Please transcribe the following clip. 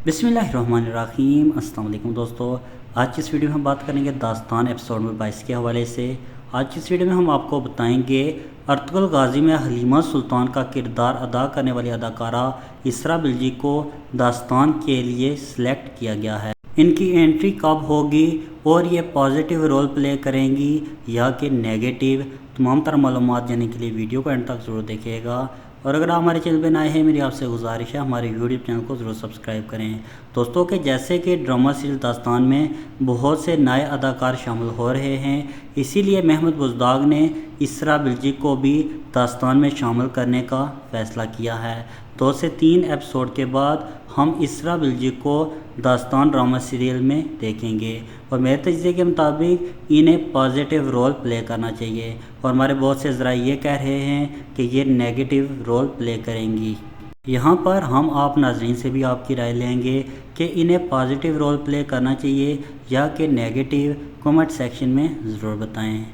बिस्मिल्लाहिर्रहमानिर्रहीम। अस्सलाम वालेकुम दोस्तों, आज की इस वीडियो में हम बात करेंगे दास्तान एपिसोड नंबर 22 के हवाले से। आज की इस वीडियो में हम आपको बताएंगे अर्तुगरुल गाजी में हलीमा सुल्तान का किरदार अदा करने वाली अदाकारा इसरा बिल्जी को दास्तान के लिए सिलेक्ट किया गया है। इनकी एंट्री कब होगी और ये पॉजिटिव रोल प्ले करेंगी या कि नेगेटिव, तमाम तरह मालूमात जानने के लिए वीडियो को एंड तक ज़रूर देखिएगा। और अगर आप हमारे चैनल पर नए हैं, मेरी आपसे गुजारिश है हमारे यूट्यूब चैनल को ज़रूर सब्सक्राइब करें। दोस्तों के जैसे कि ड्रामा सीरीज़ दास्तान में बहुत से नए अदाकार शामिल हो रहे हैं, इसीलिए महमूद बुज़दाग ने इसरा बिल्जी को भी दास्तान में शामिल करने का फ़ैसला किया है। 2 से 3 एपिसोड के बाद हम इसरा बिल्जी को दास्तान ड्रामा सीरियल में देखेंगे और मेरे तजज़िये के मुताबिक इन्हें पॉजिटिव रोल प्ले करना चाहिए और हमारे बहुत से ज़रा ये कह रहे हैं कि ये नेगेटिव रोल प्ले करेंगी। यहाँ पर हम आप नाज़रीन से भी आपकी राय लेंगे कि इन्हें पॉजिटिव रोल प्ले करना चाहिए या कि नेगेटिव। कमेंट सेक्शन में ज़रूर बताएं।